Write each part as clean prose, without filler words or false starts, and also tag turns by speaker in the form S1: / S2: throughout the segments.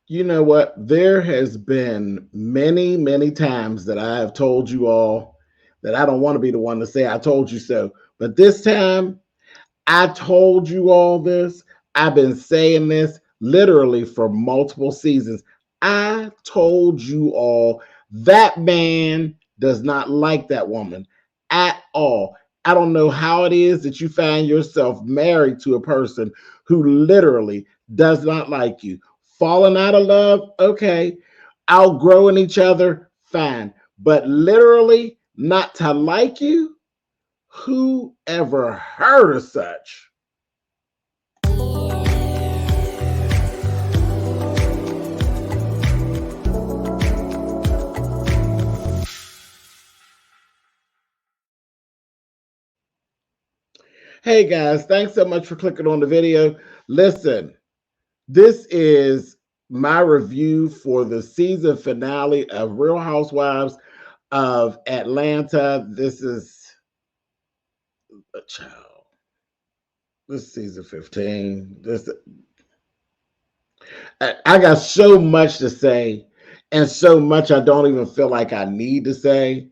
S1: You know what? There has been many, many times that I have told you all that I don't want to be the one to say I told you so. But this time, I told you all this. I've been saying this literally for multiple seasons. I told you all that man does not like that woman at all. I don't know how it is that you find yourself married to a person who literally does not like you. Falling out of love, okay. Outgrowing each other, fine. But literally not to like you, who ever heard of such? Hey guys, thanks so much for clicking on the video. Listen, this is my review for the season finale of Real Housewives of Atlanta. This is a child. This is season 15. I got so much to say, and so much I don't even feel like I need to say.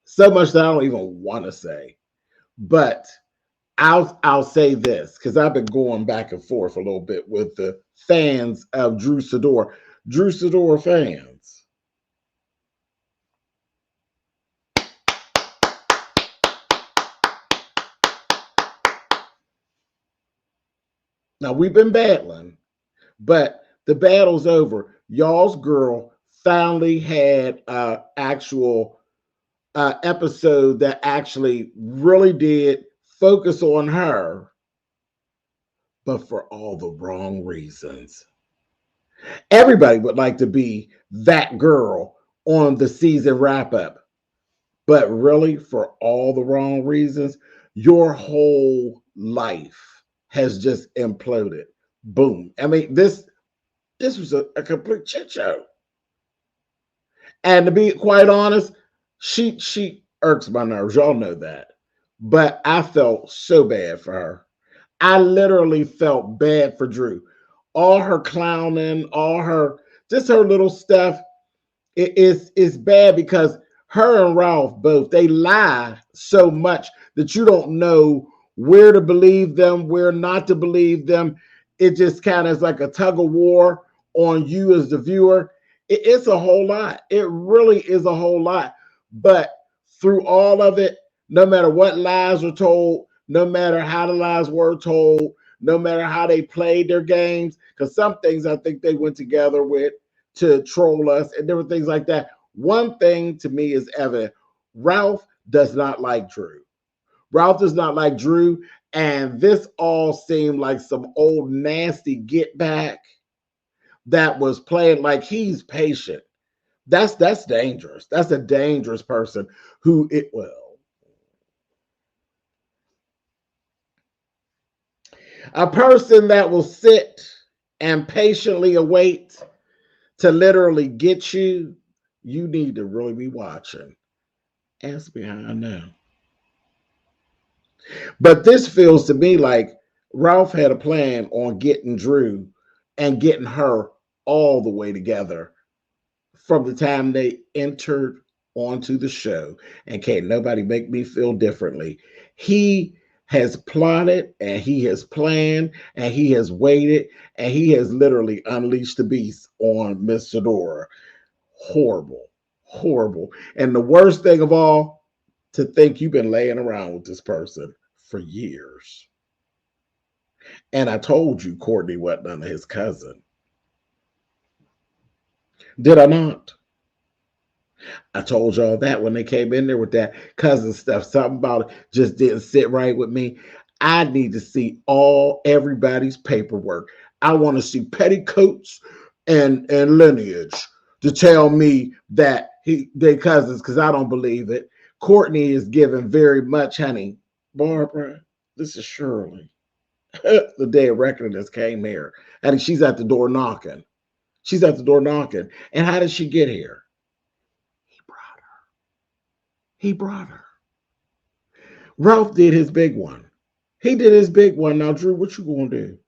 S1: So much that I don't even want to say. But I'll say this because I've been going back and forth a little bit with the fans of Drew Sidor. Drew Sidor fans. Now we've been battling, but the battle's over. Y'all's girl finally had an actual episode that actually really did focus on her, but for all the wrong reasons. Everybody would like to be that girl on the season wrap up, but really for all the wrong reasons. Your whole life has just imploded. Boom. I mean, this was a complete shit show. And to be quite honest, she irks my nerves. Y'all know that. But I felt so bad for her. I literally felt bad for Drew. All her clowning, all her just her little stuff. It's bad because her and Ralph both they lie so much that you don't know where to believe them, where not to believe them. It just kind of is like a tug of war on you as the viewer. It's a whole lot. It really is a whole lot. But through all of it, no matter what lies were told, no matter how the lies were told, no matter how they played their games, because some things I think they went together with to troll us and different things like that. One thing to me is evident. Ralph does not like Drew. Ralph does not like Drew. And this all seemed like some old nasty get back that was playing like he's patient. That's dangerous. That's a dangerous person who it will. A person that will sit and patiently await to literally get you, you need to really be watching. Ask me how I know. But this feels to me like Ralph had a plan on getting Drew and getting her all the way together from the time they entered onto the show. And can't nobody make me feel differently. He has plotted and he has planned and he has waited and he has literally unleashed the beast on Miss Fedora. Horrible, horrible. And the worst thing of all, to think you've been laying around with this person for years. And I told you Courtney wasn't none of his cousin. Did I not? I told y'all that when they came in there with that cousin stuff. Something about it just didn't sit right with me. I need to see everybody's paperwork. I want to see petticoats and lineage to tell me that they cousins because I don't believe it. Courtney is giving very much, honey. Barbara, this is Shirley. The day of reckoning just came here. And she's at the door knocking. She's at the door knocking. And how did she get here? He brought her. He brought her. Ralph did his big one. He did his big one. Now, Drew, what you gonna do?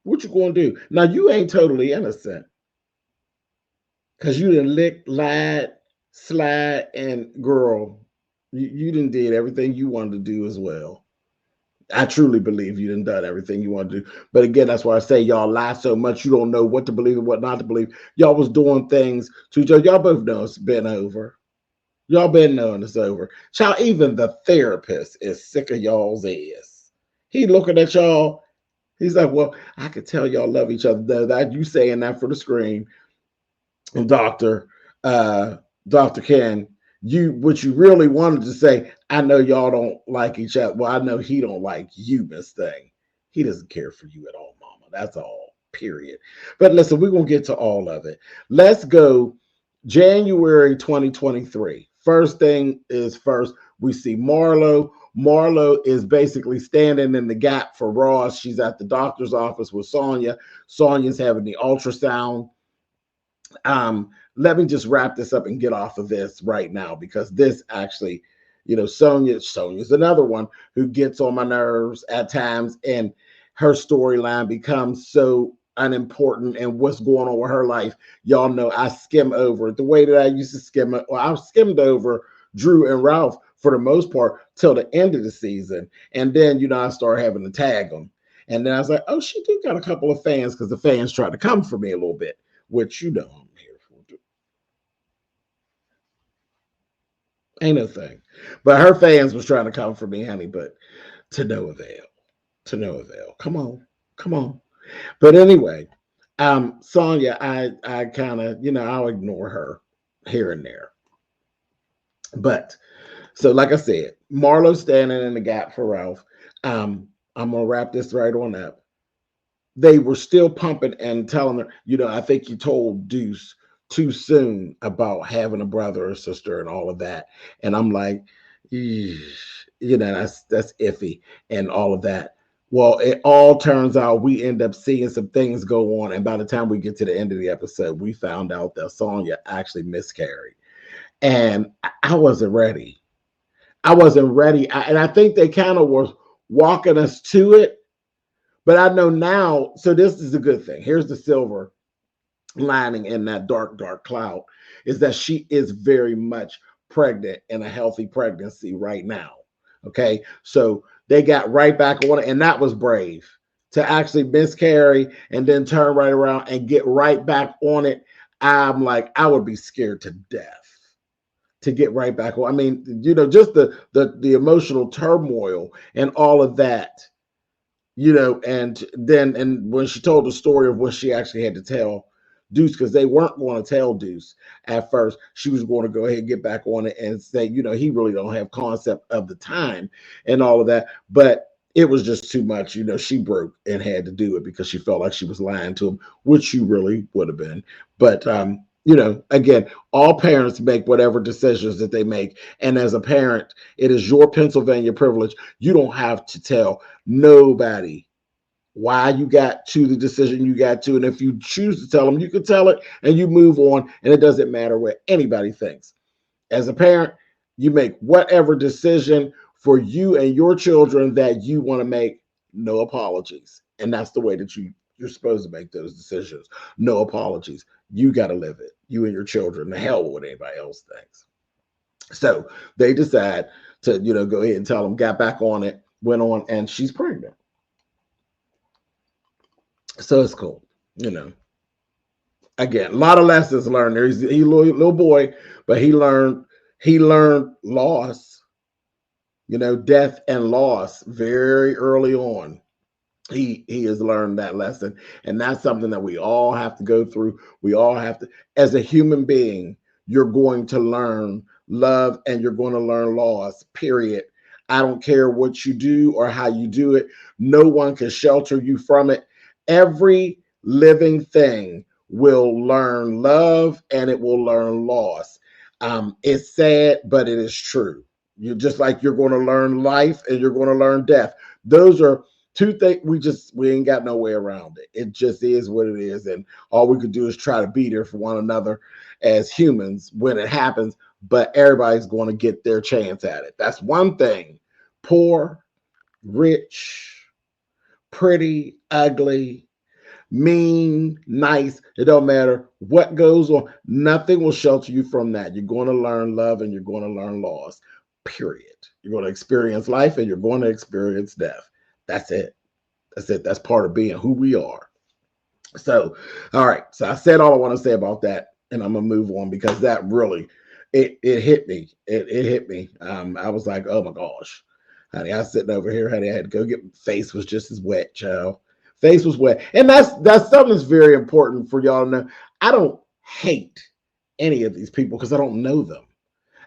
S1: What you gonna do? Now you ain't totally innocent because you didn't lick, lied, slide, and girl, you didn't did everything you wanted to do as well. I truly believe you done done everything you want to do. But again, that's why I say y'all lie so much you don't know what to believe and what not to believe. Y'all was doing things to each other. Y'all both know it's been over. Y'all been knowing it's over. Child, even the therapist is sick of y'all's ass. He looking at y'all. He's like, well, I could tell y'all love each other. That you saying that for the screen. And uh, Dr. Ken, what you really wanted to say, I know y'all don't like each other. Well, I know he don't like you, Miss Thing. He doesn't care for you at all, mama. That's all, period. But listen, we're gonna get to all of it. Let's go January 2023. First thing is first, we see Marlo. Marlo is basically standing in the gap for Ross. She's at the doctor's office with Sanya. Sonya's having the ultrasound. Let me just wrap this up and get off of this right now because this actually, Sonya's another one who gets on my nerves at times, and her storyline becomes so unimportant and what's going on with her life. Y'all know I skim over it the way that I used to skim it. Well, I skimmed over Drew and Ralph for the most part till the end of the season, and then I started having to tag them, and then I was like, oh, she do got a couple of fans because the fans tried to come for me a little bit, which I'm here for. Ain't no thing. But her fans was trying to come for me, honey, but to no avail. To no avail. Come on. Come on. But anyway, Sonya, I kind of, I'll ignore her here and there. But so like I said, Marlo's standing in the gap for Ralph. I'm gonna wrap this right on up. They were still pumping and telling her, I think you told Deuce too soon about having a brother or sister and all of that. And I'm like, that's iffy and all of that. Well, it all turns out we end up seeing some things go on. And by the time we get to the end of the episode, we found out that Sonya actually miscarried. And I wasn't ready. I wasn't ready. And I think they kind of were walking us to it. But I know now, so this is a good thing. Here's the silver lining in that dark, dark cloud is that she is very much pregnant in a healthy pregnancy right now. Okay. So they got right back on it, and that was brave to actually miscarry and then turn right around and get right back on it. I'm like, I would be scared to death to get right back on. I mean, just the emotional turmoil and all of that. And when she told the story of what she actually had to tell Deuce, because they weren't going to tell Deuce at first, she was going to go ahead and get back on it and say, he really don't have concept of the time and all of that. But it was just too much. She broke and had to do it because she felt like she was lying to him, which she really would have been. But, again, all parents make whatever decisions that they make. And as a parent, it is your Pennsylvania privilege. You don't have to tell nobody why you got to the decision you got to. And if you choose to tell them, you can tell it and you move on. And it doesn't matter what anybody thinks. As a parent, you make whatever decision for you and your children that you want to make. No apologies. And that's the way that you're supposed to make those decisions. No apologies. You got to live it. You and your children. The hell with what anybody else thinks. So they decide to, go ahead and tell them, got back on it, went on, and she's pregnant. So it's cool. Again, a lot of lessons learned there. He's a little boy, but he learned loss, death and loss very early on. He has learned that lesson, and that's something that we all have to go through. We all have to, as a human being, you're going to learn love and you're going to learn loss, period. I don't care what you do or how you do it. No one can shelter you from it. Every living thing will learn love and it will learn loss. It's sad, but it is true. You're just like you're going to learn life and you're going to learn death. Those are two things we ain't got no way around it. It just is what it is. And all we could do is try to be there for one another as humans when it happens, but everybody's going to get their chance at it. That's one thing. Poor, rich, pretty, ugly, mean, nice, it don't matter what goes on. Nothing will shelter you from that. You're going to learn love and you're going to learn loss, period. You're going to experience life and you're going to experience death. That's it. That's it. That's part of being who we are. So, all right. So I said all I want to say about that, and I'm going to move on because that really, it hit me. It hit me. I was like, oh my gosh. Honey, I was sitting over here, honey, I had to go get, face was just as wet, child. Face was wet. And that's something that's very important for y'all to know. I don't hate any of these people because I don't know them.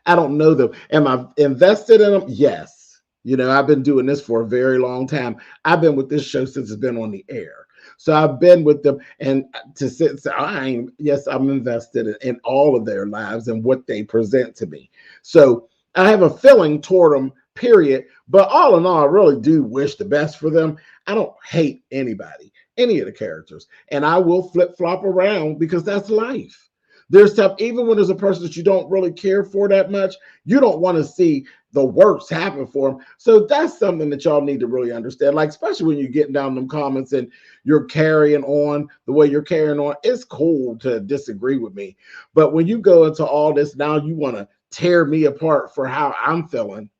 S1: I don't know them. Am I invested in them? Yes. You know, I've been doing this for a very long time. I've been with this show since it's been on the air. So I've been with them, and to sit and say, yes, I'm invested in all of their lives and what they present to me. So I have a feeling toward them, period. But all in all, I really do wish the best for them. I don't hate anybody, any of the characters. And I will flip-flop around because that's life. There's stuff, even when there's a person that you don't really care for that much, you don't want to see the worst happen for them. So that's something that y'all need to really understand. Like, especially when you're getting down them comments and you're carrying on the way you're carrying on, it's cool to disagree with me. But when you go into all this, now you want to tear me apart for how I'm feeling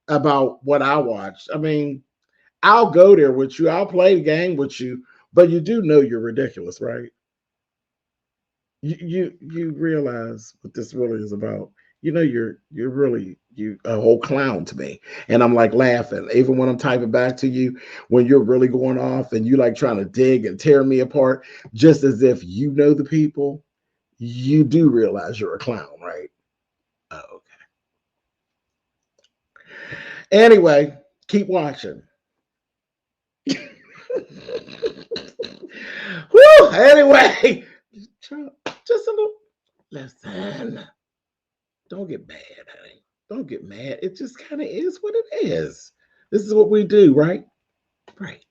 S1: about what I watched. I mean, I'll go there with you. I'll play the game with you, but you do know you're ridiculous, right? You realize what this really is about. You know, you're really a whole clown to me. And I'm like laughing, even when I'm typing back to you, when you're really going off and you like trying to dig and tear me apart, just as if you know the people, you do realize you're a clown, right? Oh, okay. Anyway, keep watching. Woo! Anyway, just a little. Listen, don't get mad, honey. Don't get mad. It just kind of is what it is. This is what we do, right? Right.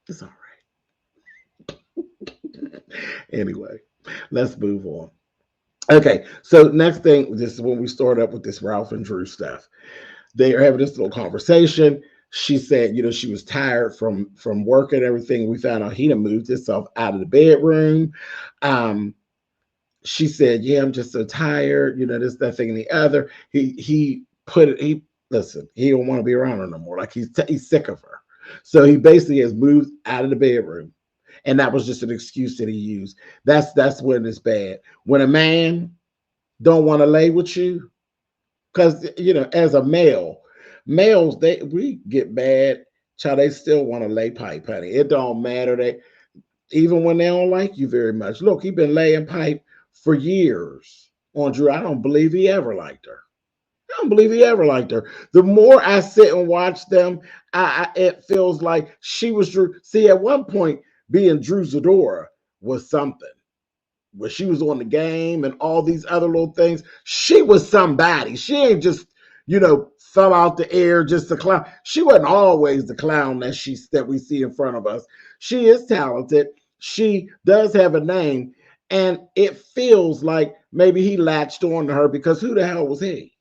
S1: It's all right. Anyway, let's move on. Okay, so next thing, this is when we start up with this Ralph and Drew stuff. They are having this little conversation. She said, you know, she was tired from work and everything. We found out he done moved himself out of the bedroom. She said, yeah, I'm just so tired, you know, this, that thing, and the other. He listen, he don't want to be around her no more. Like he's sick of her. So he basically has moved out of the bedroom. And that was just an excuse that he used. That's when it's bad. When a man don't want to lay with you, because, you know, as a males, we get mad, child, they still want to lay pipe, honey. It don't matter. They, even when they don't like you very much. Look, he been laying pipe for years on Drew. I don't believe he ever liked her. I don't believe he ever liked her. The more I sit and watch them, it feels like she was Drew. See, at one point, being Drew Zadora was something. When she was on the game and all these other little things, she was somebody. She ain't just, you know, fell out the air just a clown. She wasn't always the clown that we see in front of us. She is talented. She does have a name, and it feels like maybe he latched on to her because who the hell was he?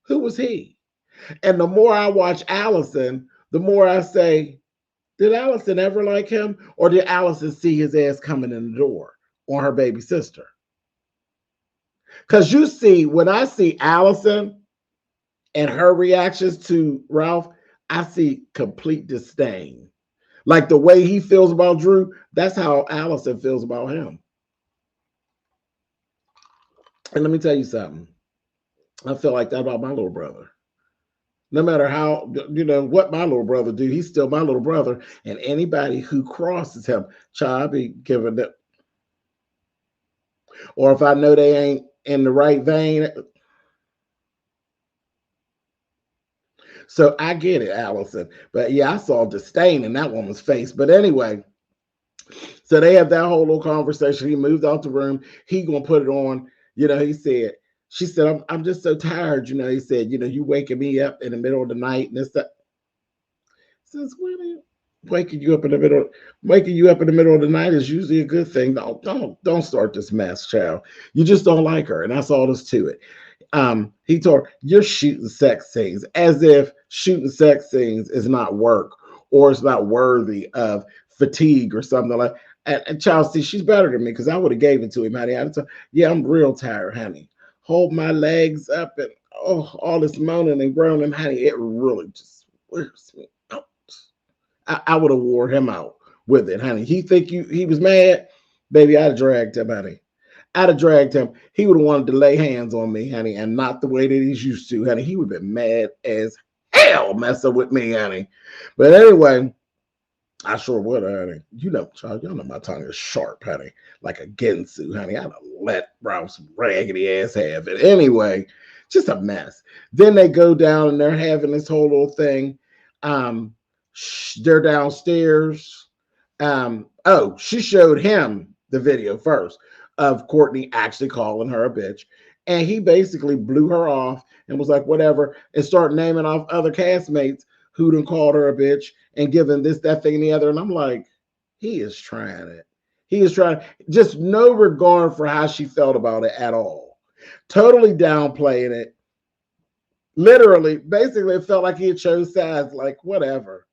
S1: Who was he? And the more I watch Allison, the more I say, did Allison ever like him? Or did Allison see his ass coming in the door on her baby sister? Because you see, when I see Allison and her reactions to Ralph, I see complete disdain. Like the way he feels about Drew, that's how Allison feels about him. And let me tell you something. I feel like that about my little brother. No matter how, you know, what my little brother do, he's still my little brother. And anybody who crosses him, child, I be giving them. Or if I know they ain't in the right vein. So I get it, Allison. But yeah, I saw disdain in that woman's face. But anyway, so they have that whole little conversation. He moved out the room. He gonna put it on. You know, she said, I'm just so tired. You know, he said, you know, you waking me up in the middle of the night and this, that. Since when waking you up in the middle of the night is usually a good thing. Don't start this mess, child. You just don't like her, and that's all there's to it. He told her, you're shooting sex scenes, as if shooting sex scenes is not work, or it's not worthy of fatigue or something like. And Charles, see, she's better than me because I would have gave it to him, honey. I'd say, yeah, I'm real tired, honey. Hold my legs up and all this moaning and groaning, honey. It really just wears me out. I would have wore him out with it, honey. He think he was mad, baby. I'd have dragged him, honey. I'd have dragged him. He would have wanted to lay hands on me, honey, and not the way that he's used to, honey. He would have been mad as hell messing with me, honey. But anyway, I sure would, honey. You know, child, y'all know my tongue is sharp, honey, like a Ginsu, honey. I'd have let Ralph's raggedy ass have it. Anyway, just a mess. Then they go down and they're having this whole little thing. They're downstairs. She showed him the video first of Courtney actually calling her a bitch. And he basically blew her off and was like, whatever, and start naming off other castmates who done called her a bitch and given this, that, thing, and the other. And I'm like, he is trying it. He is trying, just no regard for how she felt about it at all. Totally downplaying it. Literally, basically, it felt like he had chose sides, like whatever.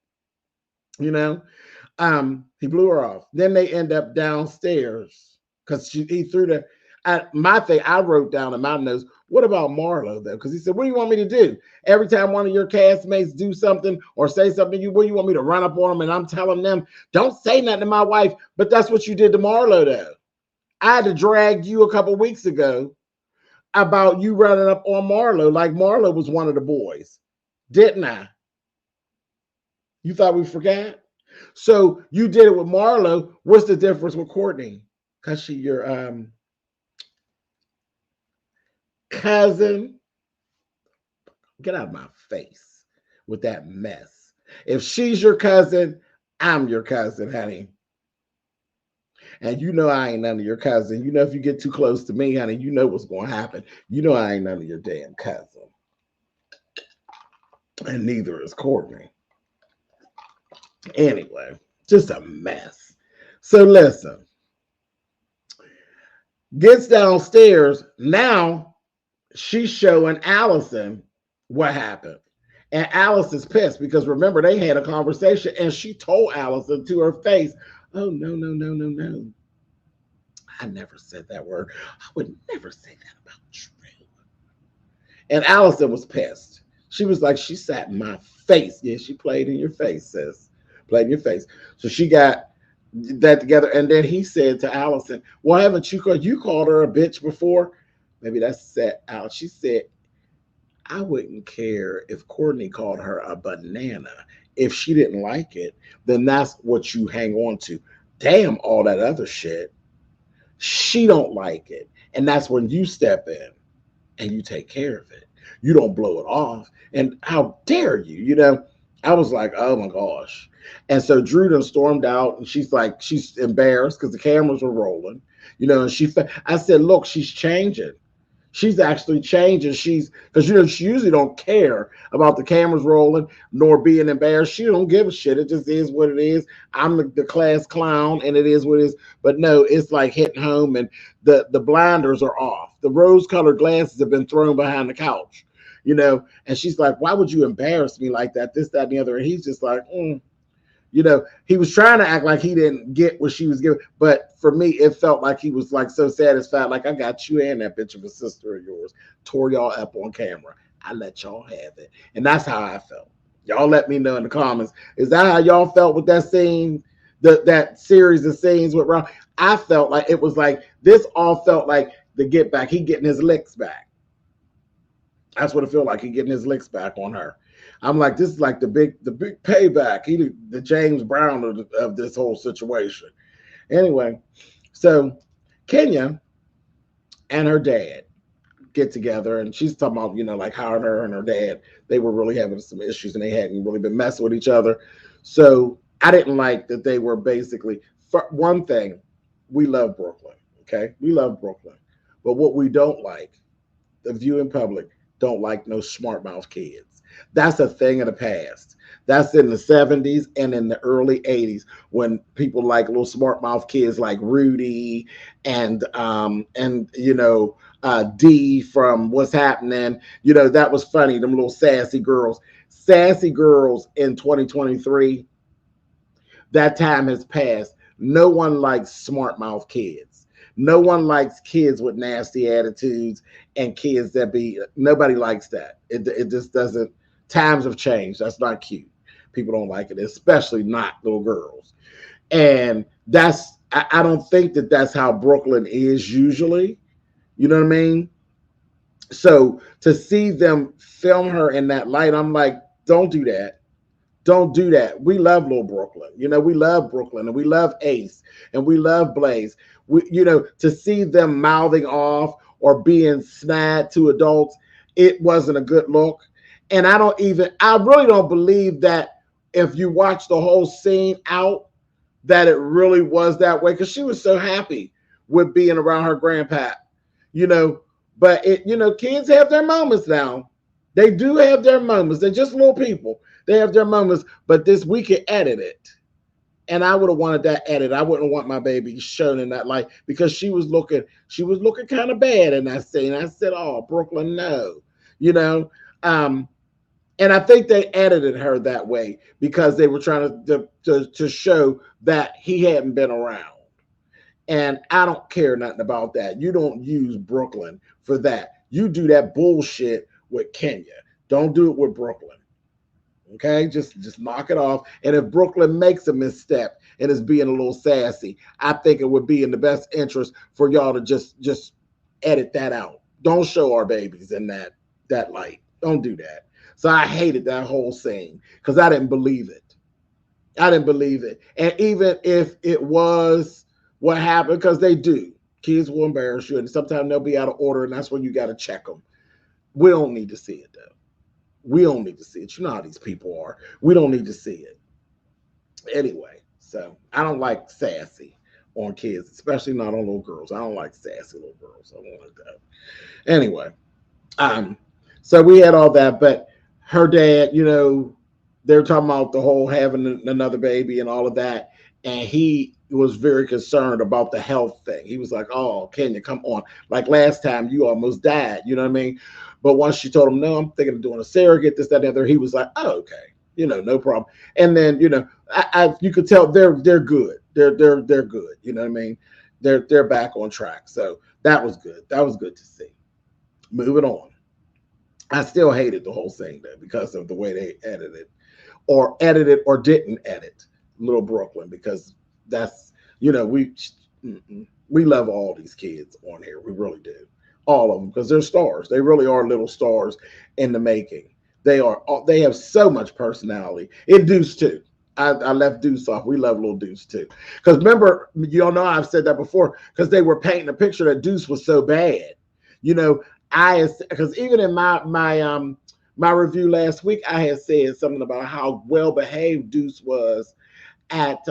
S1: You know? He blew her off. Then they end up downstairs because he threw the my thing. I wrote down in my notes, what about Marlo though? Because he said, what do you want me to do? Every time one of your castmates do something or say something to you, what do you want me to run up on them? And I'm telling them, don't say nothing to my wife. But that's what you did to Marlo though. I had to drag you a couple weeks ago about you running up on Marlo like Marlo was one of the boys, didn't I? You thought we forgot? So you did it with Marlo. What's the difference with Courtney? Because she your cousin. Get out of my face with that mess. If she's your cousin, I'm your cousin, honey. And you know I ain't none of your cousin. You know if you get too close to me, honey, you know what's going to happen. You know I ain't none of your damn cousin. And neither is Courtney. Anyway, just a mess. So listen. Gets downstairs. Now she's showing Allison what happened. And Alice is pissed because remember, they had a conversation and she told Allison to her face, oh, no. I never said that word. I would never say that about Drew. And Allison was pissed. She was like, she sat in my face. Yeah, she played in your face, sis. Played in your face. So she got that together. And then he said to Allison, well, haven't you called her a bitch before? Maybe that's set out. She said, I wouldn't care if Courtney called her a banana. If she didn't like it, then that's what you hang on to. Damn, all that other shit. She don't like it. And that's when you step in and you take care of it. You don't blow it off. And how dare you? You know, I was like, oh my gosh. And so Drew done stormed out and she's like, she's embarrassed because the cameras were rolling, you know, and I said, look, she's changing. She's actually changing. Because, you know, she usually don't care about the cameras rolling nor being embarrassed. She don't give a shit. It just is what it is. I'm the class clown and it is what it is. But no, it's like hitting home and the blinders are off. The rose-colored glasses have been thrown behind the couch, you know. And she's like, why would you embarrass me like that? This, that, and the other. And he's just like, You know, he was trying to act like he didn't get what she was giving. But for me, it felt like he was like so satisfied. Like, I got you and that bitch of a sister of yours. Tore y'all up on camera. I let y'all have it. And that's how I felt. Y'all let me know in the comments. Is that how y'all felt with that scene? That series of scenes with Ralph? I felt like it was like, this all felt like the get back. He getting his licks back. That's what it felt like. He getting his licks back on her. I'm like, this is like the big payback. He the James Brown of this whole situation. Anyway, so Kenya and her dad get together, and she's talking about, you know, like how her and her dad, they were really having some issues, and they hadn't really been messing with each other. So I didn't like that they were basically, for one thing, we love Brooklyn, okay? We love Brooklyn. But what we don't like, the viewing public don't like no smart mouth kids. That's a thing of the past. That's in the 70s and in the early 80s when people like little smart mouth kids like Rudy and you know, Dee from What's Happening. You know, that was funny. Them little sassy girls. Sassy girls in 2023 That time has passed. No one likes smart mouth kids. No one likes kids with nasty attitudes and kids that be, nobody likes that. It just doesn't, times have changed. That's not cute. People don't like it, especially not little girls. And that's, I don't think that that's how Brooklyn is usually. You know what I mean? So to see them film her in that light, I'm like, don't do that. Don't do that. We love little Brooklyn. You know, we love Brooklyn and we love Ace and we love Blaze. We, you know, to see them mouthing off or being snide to adults, it wasn't a good look. And I really don't believe that if you watch the whole scene out, that it really was that way, because she was so happy with being around her grandpa, you know. But it, you know, kids have their moments now. They do have their moments. They're just little people. They have their moments, but this we can edit it. And I would have wanted that edit. I wouldn't want my baby shown in that light, because she was looking kind of bad in that scene. I said, oh, Brooklyn, no, you know. And I think they edited her that way because they were trying to show that he hadn't been around. And I don't care nothing about that. You don't use Brooklyn for that. You do that bullshit with Kenya. Don't do it with Brooklyn. Okay, just knock it off. And if Brooklyn makes a misstep and is being a little sassy, I think it would be in the best interest for y'all to just edit that out. Don't show our babies in that light. Don't do that. So I hated that whole scene because I didn't believe it. I didn't believe it. And even if it was what happened, because they do, kids will embarrass you, and sometimes they'll be out of order, and that's when you got to check them. We don't need to see it, though. We don't need to see it. You know how these people are. We don't need to see it. Anyway, so I don't like sassy on kids, especially not on little girls. I don't like sassy little girls. I don't like that. Anyway, so we had all that, but her dad, you know, they're talking about the whole having another baby and all of that. And he was very concerned about the health thing. He was like, oh, Kenya, come on. Like last time you almost died, you know what I mean? But once she told him, no, I'm thinking of doing a surrogate, this, that, and the other, he was like, oh, okay, you know, no problem. And then, you know, you could tell they're good. They're good. You know what I mean? They're back on track. So that was good. That was good to see. Moving on. I still hated the whole thing though because of the way they edited or didn't edit Little Brooklyn, because that's, you know, we love all these kids on here. We really do. All of them, because they're stars. They really are little stars in the making. They have so much personality. And Deuce too. I left Deuce off. We love little Deuce too. Because remember, you all know I've said that before, because they were painting a picture that Deuce was so bad. You know, because even in my review last week, I had said something about how well behaved Deuce was at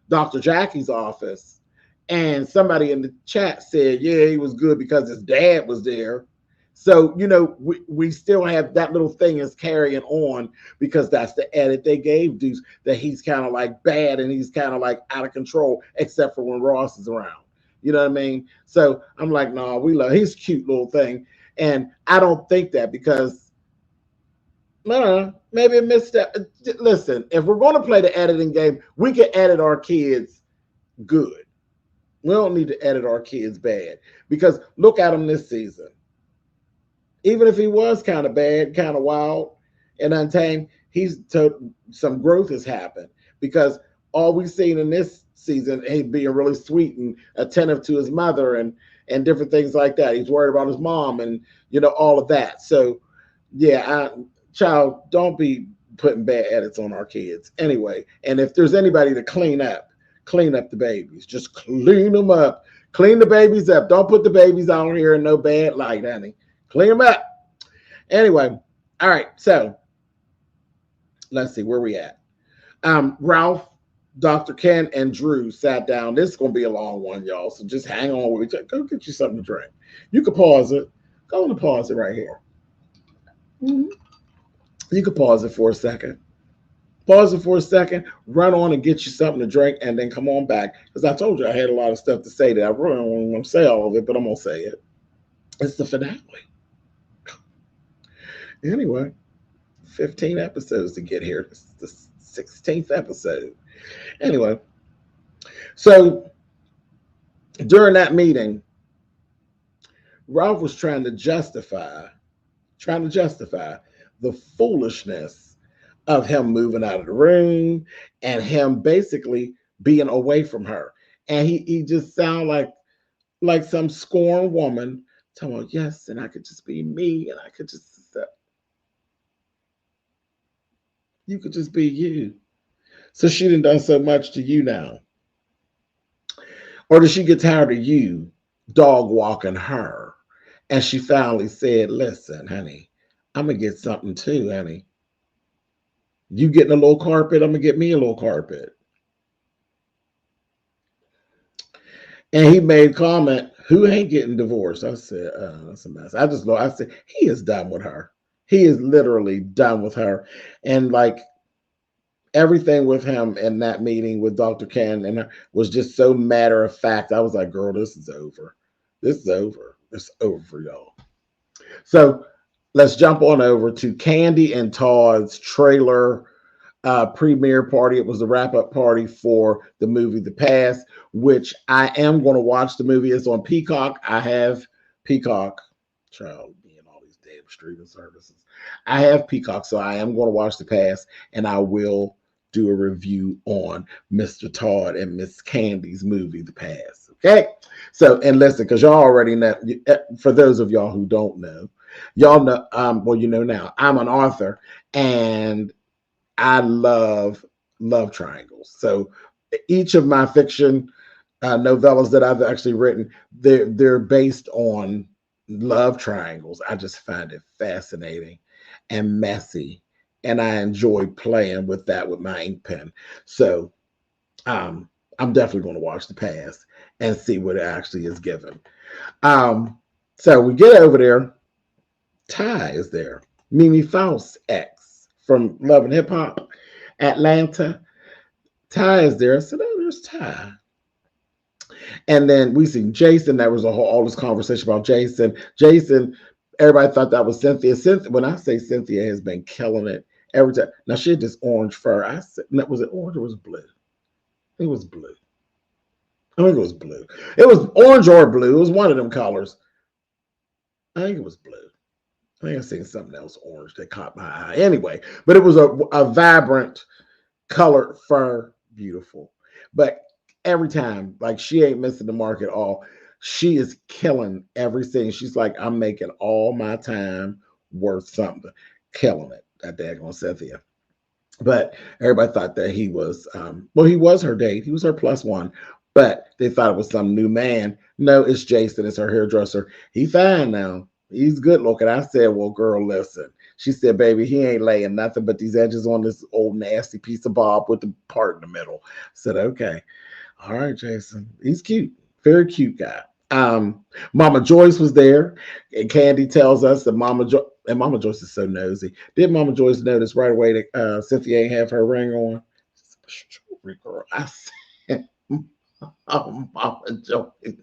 S1: Dr. Jackie's office, and somebody in the chat said, yeah, he was good because his dad was there. So, you know, we still have that little thing is carrying on, because that's the edit they gave Deuce, that he's kind of like bad and he's kind of like out of control, except for when Ross is around. You know what I mean? So I'm like, no, we love his cute little thing. And I don't think that, because maybe a misstep. Listen, if we're going to play the editing game, we can edit our kids good. We don't need to edit our kids bad, because look at him this season. Even if he was kind of bad, kind of wild and untamed, some growth has happened, because all we've seen in this season, he's being really sweet and attentive to his mother and different things like that. He's worried about his mom and, you know, all of that. So yeah, child, don't be putting bad edits on our kids anyway. And if there's anybody to clean up the babies. Just clean them up. Clean the babies up. Don't put the babies out here in no bad light, honey. Clean them up. Anyway, all right. So let's see where we at. Ralph, Dr. Ken, and Drew sat down. This is going to be a long one, y'all. So just hang on with each other. Go get you something to drink. You can pause it. Go and pause it right here. You can pause it for a second. Pause it for a second, run on and get you something to drink, and then come on back. Because I told you I had a lot of stuff to say that I really don't want to say all of it, but I'm going to say it. It's the finale. Anyway, 15 episodes to get here. This is the 16th episode. Anyway, so during that meeting, Ralph was trying to justify the foolishness of him moving out of the room and him basically being away from her. And he just sounded like some scorned woman talking about, yes, and I could just be me and I could just you could just be you. So she done done so much to you now. Or did she get tired of you dog walking her? And she finally said, listen, honey, I'm gonna get something too, honey. You getting a little carpet, I'm gonna get me a little carpet. And he made comment, who ain't getting divorced? I said, that's a mess. I said, he is done with her. He is literally done with her. And like everything with him in that meeting with Dr. Ken and her was just so matter of fact. I was like, girl, this is over. This is over. It's over for y'all. So let's jump on over to Candy and Todd's trailer premiere party. It was the wrap-up party for the movie The Past, which I am going to watch. The movie is on Peacock. I have Peacock. Child, being all these damn streaming services. I have Peacock, so I am going to watch The Past, and I will do a review on Mr. Todd and Miss Candy's movie, The Past. Okay? So, and listen, because y'all already know, for those of y'all who don't know, y'all know, well, you know now, I'm an author, and I love triangles. So each of my fiction novellas that I've actually written, they're based on love triangles. I just find it fascinating and messy, and I enjoy playing with that with my ink pen. So I'm definitely going to watch The Past and see what it actually is given. So we get over there. Ty is there. Mimi Faust's ex from Love and Hip Hop, Atlanta. Ty is there. I said, oh, there's Ty. And then we see Jason. There was all this conversation about Jason. Jason, everybody thought that was Cynthia. When I say Cynthia has been killing it every time. Now she had this orange fur. I said, was it orange or was it blue? It was blue. I think it was blue. It was orange or blue. It was one of them colors. I think it was blue. I think I seen something else orange that caught my eye. Anyway, but it was a vibrant colored fur, beautiful. But every time, like she ain't missing the mark at all. She is killing everything. She's like, I'm making all my time worth something. Killing it. That daggone Cynthia. But everybody thought that he was, well, he was her date. He was her plus one. But they thought it was some new man. No, it's Jason. It's her hairdresser. He fine now. He's good looking. I said, well, girl, listen. She said, baby, he ain't laying nothing but these edges on this old nasty piece of bob with the part in the middle. I said, okay. All right, Jason. He's cute. Very cute guy. Mama Joyce was there. And Candy tells us that Mama Joyce is so nosy. Did Mama Joyce notice right away that Cynthia ain't have her ring on? Girl, I said, oh, Mama Joyce.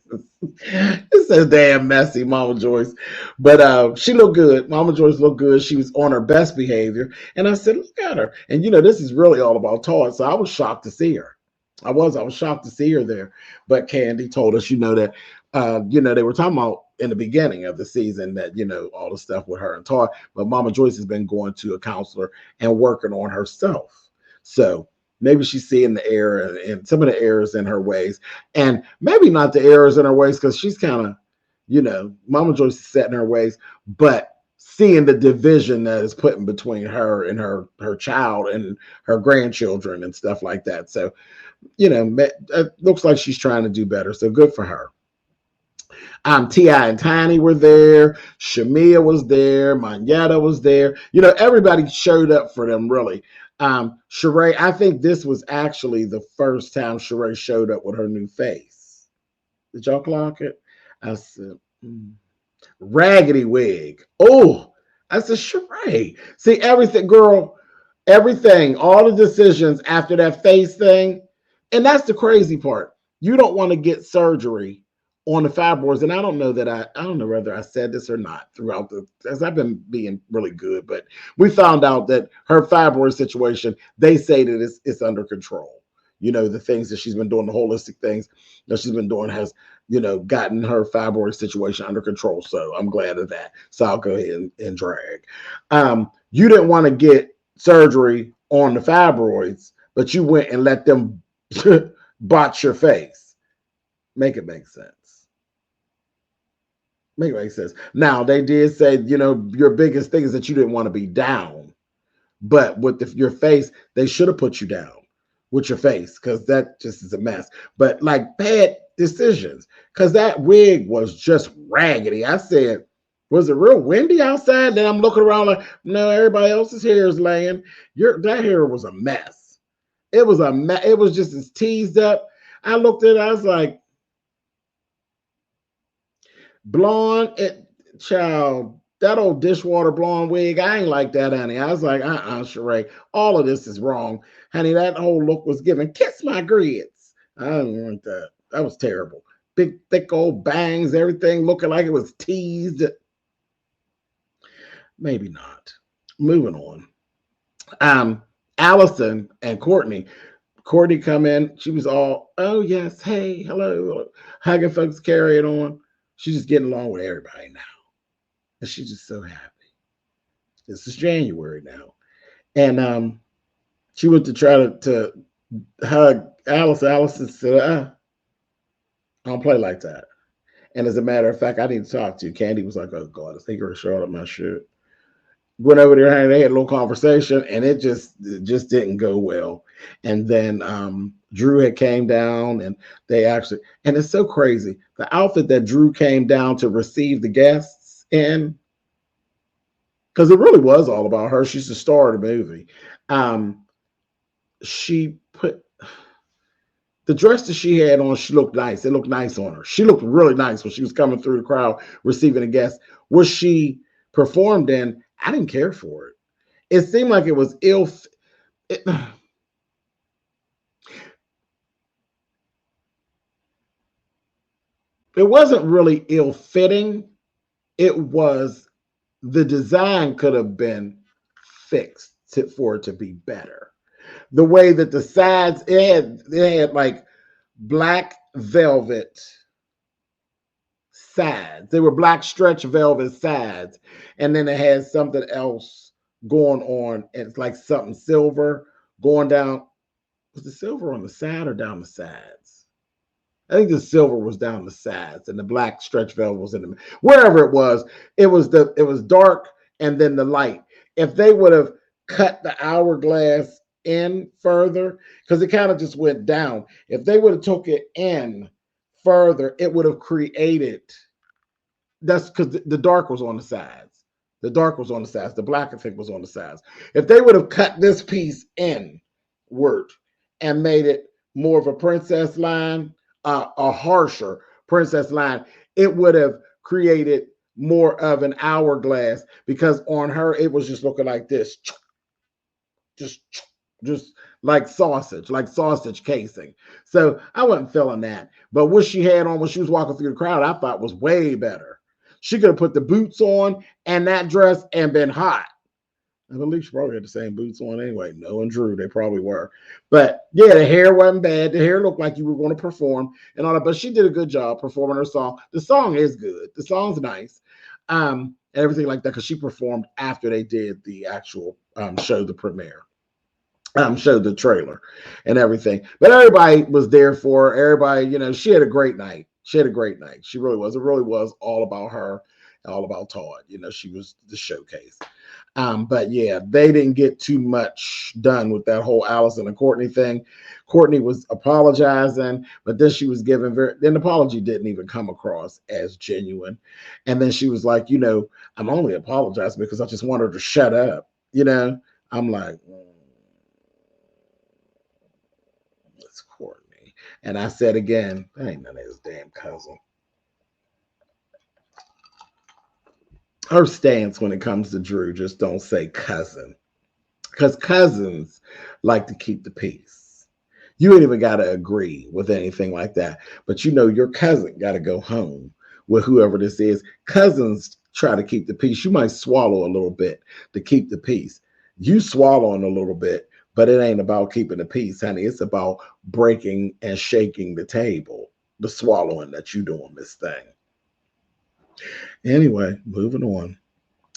S1: It's so damn messy, Mama Joyce. But she looked good. Mama Joyce looked good. She was on her best behavior. And I said, look at her. And, this is really all about Todd. So I was shocked to see her. I was shocked to see her there. But Candy told us, that, they were talking about in the beginning of the season that, all the stuff with her and Todd. But Mama Joyce has been going to a counselor and working on herself. So maybe she's seeing the error and some of the errors in her ways, and maybe not the errors in her ways because she's kind of, Mama Joyce is set in her ways, but seeing the division that is put in between her and her child and her grandchildren and stuff like that. So, it looks like she's trying to do better. So good for her. T.I. and Tiny were there. Shamia was there. Manetta was there. Everybody showed up for them, really. Sheree, I think this was actually the first time Sheree showed up with her new face. Did y'all clock it? I said, raggedy wig. Oh, I said, Sheree. See, everything, girl, everything, all the decisions after that face thing. And that's the crazy part. You don't want to get surgery on the fibroids. And I don't know whether I said this or not throughout as I've been being really good, but we found out that her fibroid situation, they say that it's under control. the things that she's been doing, the holistic things that she's been doing has, gotten her fibroid situation under control. So I'm glad of that. So I'll go ahead and drag. You didn't want to get surgery on the fibroids, but you went and let them botch your face. Make it make sense. Make it make sense. Now, they did say, your biggest thing is that you didn't want to be down. But with your face, they should have put you down with your face, because that just is a mess. But like, bad decisions, because that wig was just raggedy. I said, was it real windy outside? Then I'm looking around like, no, everybody else's hair is laying. That hair was a mess. It was a mess. It was just as teased up. I looked at it, I was like, blonde, child, that old dishwater blonde wig, I ain't like that, honey. I was like, Sheree, all of this is wrong. Honey, that whole look was giving, kiss my grits. I didn't want that. That was terrible. Big, thick old bangs, everything looking like it was teased. Maybe not. Moving on. Allison and Courtney. Courtney come in. She was all, oh, yes, hey, hello. Hugging folks, carrying on. She's just getting along with everybody now. And she's just so happy. This is January now. And she went to try to hug Allison. Allison said, I don't play like that. And as a matter of fact, I need to talk to you. Candy was like, oh, God, I think you're short of my shirt. Went over there and they had a little conversation, and it just didn't go well. And then Drew had came down, and they actually, and it's so crazy. The outfit that Drew came down to receive the guests in, because it really was all about her. She's the star of the movie. She put the dress that she had on, she looked nice. It looked nice on her. She looked really nice when she was coming through the crowd receiving the guests. What she performed in, I didn't care for it. It seemed like it was ill. It wasn't really ill-fitting. It was, the design could have been fixed for it to be better. The way that the sides, it had like black velvet sides. They were black stretch velvet sides. And then it had something else going on. It's like something silver going down. Was the silver on the side or down the sides? I think the silver was down the sides and the black stretch velvet was in the, wherever it was dark and then the light. If they would have cut the hourglass in further, because it kind of just went down. If they would have took it in further, it would have created, that's because the dark was on the sides. The dark was on the sides. The black, I think, was on the sides. If they would have cut this piece inward and made it more of a princess line, a harsher princess line, it would have created more of an hourglass, because on her, it was just looking like this. Just like sausage casing. So I wasn't feeling that. But what she had on when she was walking through the crowd, I thought was way better. She could have put the boots on and that dress and been hot. I believe she probably had the same boots on anyway. No, and Drew, they probably were. But yeah, the hair wasn't bad. The hair looked like you were going to perform and all that. But she did a good job performing her song. The song is good. The song's nice. And everything like that, because she performed after they did the actual show, the premiere. Showed the trailer and everything, but everybody was there for her. Everybody, she had a great night. She really was. It really was all about her, all about Todd. She was the showcase. But yeah, they didn't get too much done with that whole Allison and Courtney thing. Courtney was apologizing, but then she was giving the apology didn't even come across as genuine. And then she was like, I'm only apologizing because I just want her to shut up. I'm like, Courtney. And I said again, that ain't none of his damn cousin. Her stance when it comes to Drew, just don't say cousin, because cousins like to keep the peace. You ain't even got to agree with anything like that, but your cousin got to go home with whoever this is. Cousins try to keep the peace. You might swallow a little bit to keep the peace. You swallowing a little bit, But it ain't about keeping the peace, honey. It's about breaking and shaking the table, the swallowing that you doing this thing. Anyway, moving on.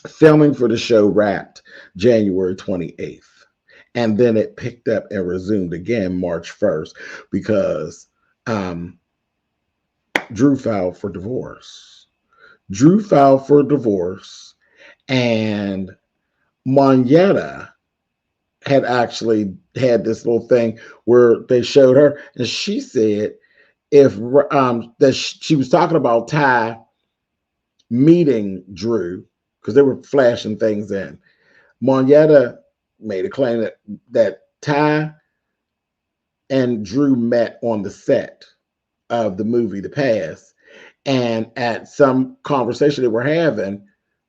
S1: Filming for the show wrapped January 28th. And then it picked up and resumed again March 1st because Drew filed for divorce. Drew filed for divorce, and Monyetta had actually had this little thing where they showed her, and she said if that she was talking about Ty meeting Drew because they were flashing things in. Monyetta made a claim that Ty and Drew met on the set of the movie The Past, and at some conversation they were having,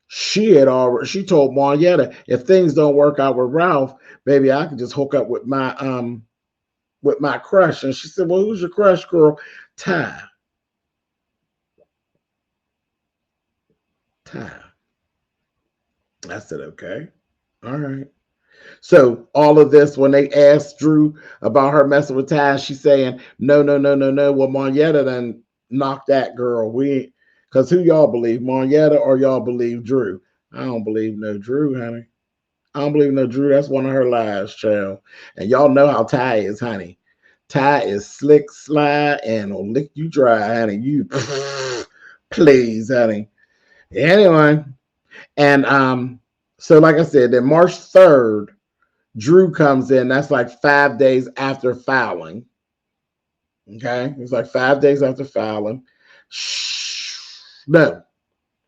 S1: she told Monyetta, if things don't work out with Ralph, maybe I could just hook up with my crush. And she said, well, who's your crush, girl? Ty. I said, okay. All right. So all of this, when they asked Drew about her messing with Ty, she's saying, no. Well, Monyetta done knocked that girl. Because who y'all believe, Monyetta or y'all believe Drew? I don't believe no Drew, honey. I don't believe no Drew. That's one of her lies, child. And y'all know how Ty is, honey. Ty is slick, sly, and will lick you dry, honey. You please, honey. Anyway, and so like I said, then March 3rd, Drew comes in. That's like 5 days after filing. Okay, it's like 5 days after filing. No,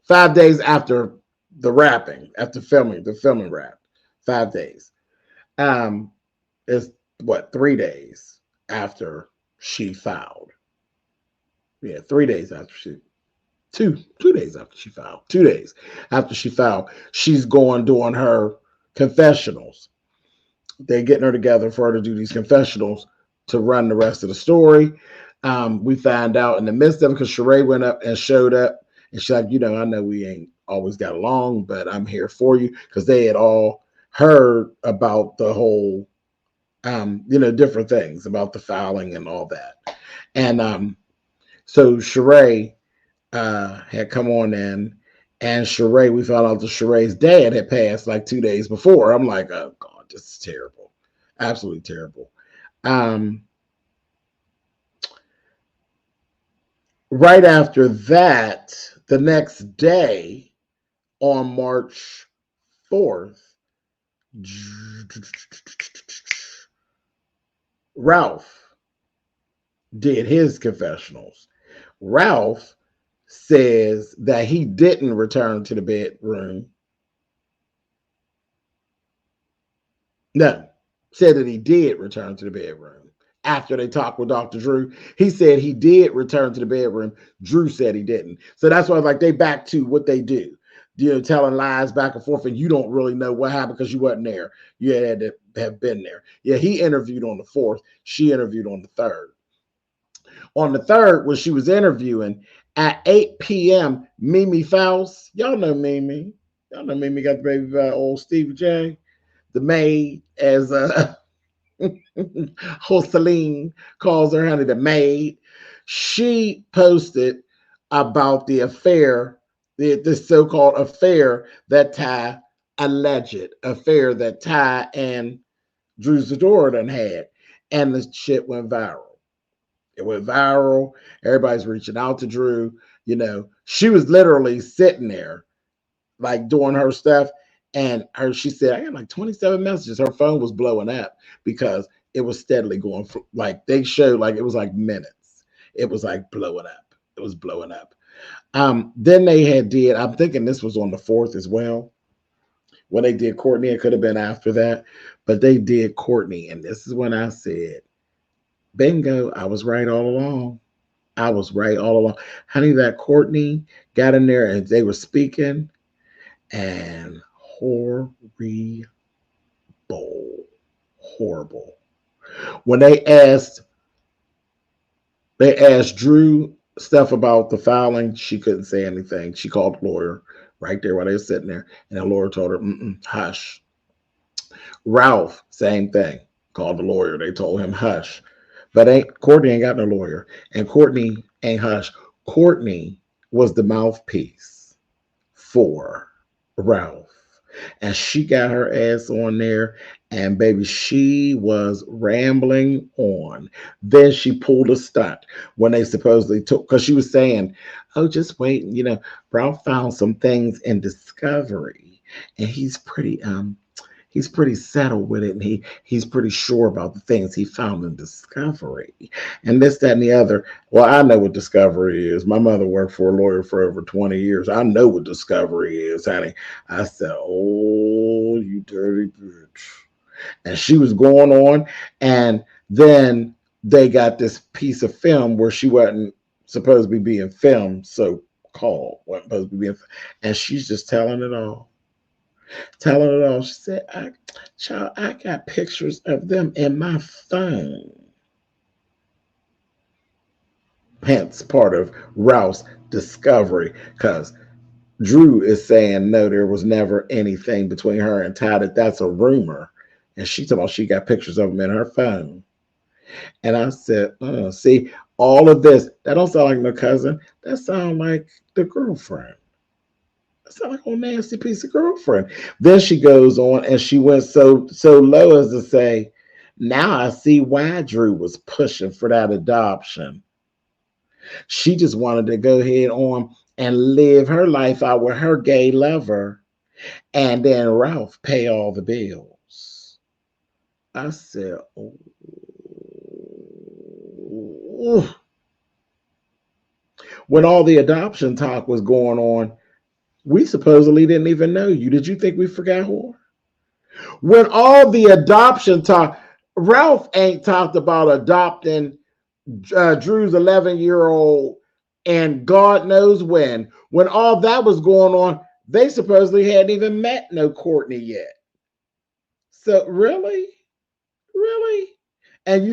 S1: 5 days after the wrapping, after filming, the filming wrap. 5 days. It's what, 3 days after she filed. Yeah, 3 days after she. 2 days after she filed. 2 days after she filed, she's doing her confessionals. They're getting her together for her to do these confessionals to run the rest of the story. We find out in the midst of it because Sheree went up and showed up, and she's like, I know we ain't always got along, but I'm here for you, because they had all heard about the whole, different things about the filing and all that. And so Sheree had come on in, and Sheree, we found out that Sheree's dad had passed like 2 days before. I'm like, oh God, this is terrible. Absolutely terrible. Right after that, the next day on March 4th, Ralph did his confessionals. Ralph says that he didn't return to the bedroom. No, said that he did return to the bedroom after they talked with Dr. Drew. He said he did return to the bedroom. Drew said he didn't. So that's why, like, they back to what they do, telling lies back and forth, and you don't really know what happened because you wasn't there. You had to have been there. Yeah, he interviewed on the 4th. She interviewed on the 3rd. On the 3rd, when she was interviewing, at 8 p.m., Mimi Faust, y'all know Mimi. Y'all know Mimi got the baby by old Stevie J, the maid, as Joseline calls her, honey, the maid. She posted about the affair, the so-called affair that Ty, alleged affair that Ty and Drew Zadora done had. And the shit went viral. It went viral. Everybody's reaching out to Drew. She was literally sitting there, like, doing her stuff. And she said, I got like 27 messages. Her phone was blowing up because it was steadily going, like, they showed, like, it was like minutes. It was like blowing up. It was blowing up. Then they I'm thinking this was on the 4th as well. When they did Courtney, it could have been after that. But they did Courtney. And this is when I said, bingo, I was right all along. I was right all along. Honey, that Courtney got in there and they were speaking, and horrible. When they asked Drew stuff about the filing, she couldn't say anything. She called the lawyer right there while they were sitting there, and the lawyer told her, hush. Ralph, same thing. Called the lawyer. They told him hush. But Courtney ain't got no lawyer. And Courtney ain't hush. Courtney was the mouthpiece for Ralph. And she got her ass on there, and baby, she was rambling on. Then she pulled a stunt when they supposedly took, because she was saying, oh, just wait, Ralph found some things in Discovery, and he's pretty settled with it, and he's pretty sure about the things he found in Discovery, and this, that, and the other. Well, I know what Discovery is. My mother worked for a lawyer for over 20 years. I know what Discovery is, honey. I said, oh, you dirty bitch. And she was going on, and then they got this piece of film where she wasn't supposed to be being filmed, so called, wasn't supposed to be being filmed, and she's just telling it all. She said, child, I got pictures of them in my phone. Hence part of Ralph's discovery, because Drew is saying, no, there was never anything between her and Ty, that's a rumor. And she talking about she got pictures of them in her phone. And I said, see, all of this, that don't sound like my cousin. That sound like the girlfriend. Sound like a nasty piece of girlfriend. Then she goes on, and she went so low as to say, now I see why Drew was pushing for that adoption. She just wanted to go ahead on and live her life out with her gay lover, and then Ralph pay all the bills. I said, oh. When all the adoption talk was going on, we supposedly didn't even know you. Did you think we forgot whore? When all the adoption talk, Ralph ain't talked about adopting Drew's 11-year-old and God knows when. When all that was going on, they supposedly hadn't even met no Courtney yet. So really? And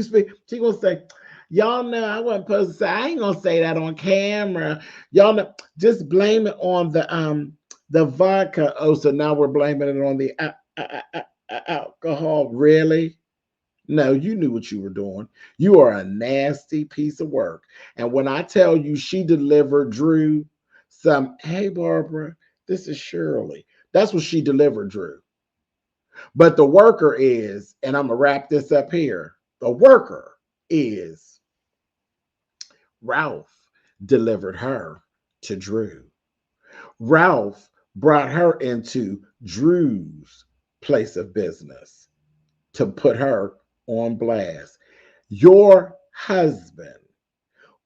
S1: she gonna say, y'all know I wasn't supposed to say, I ain't gonna say that on camera. Y'all know, just blame it on the vodka. Oh, so now we're blaming it on the alcohol. Really? No, you knew what you were doing. You are a nasty piece of work. And when I tell you she delivered Drew some, hey, Barbara, this is Shirley. That's what she delivered Drew. But the worker is, and I'm going to wrap this up here, the worker is Ralph delivered her to Drew. Ralph brought her into Drew's place of business to put her on blast. Your husband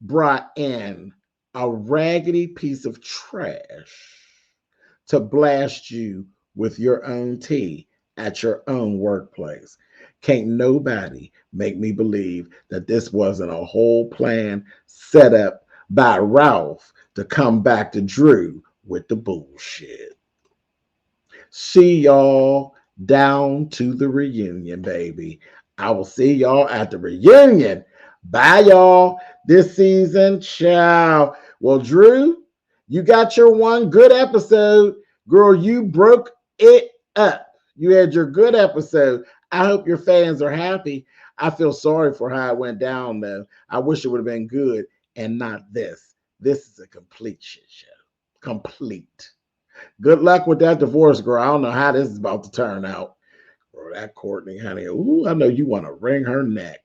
S1: brought in a raggedy piece of trash to blast you with your own tea at your own workplace. Can't nobody make me believe that this wasn't a whole plan set up by Ralph to come back to Drew with the bullshit. See y'all down to the reunion, baby. I will see y'all at the reunion. Bye, y'all. This season, ciao. Well, Drew, you got your one good episode. Girl, you broke it up. You had your good episode. I hope your fans are happy. I feel sorry for how it went down, though. I wish it would have been good and not this. This is a complete shit show. Complete. Good luck with that divorce, girl. I don't know how this is about to turn out. Bro, that Courtney, honey. Ooh, I know you want to wring her neck.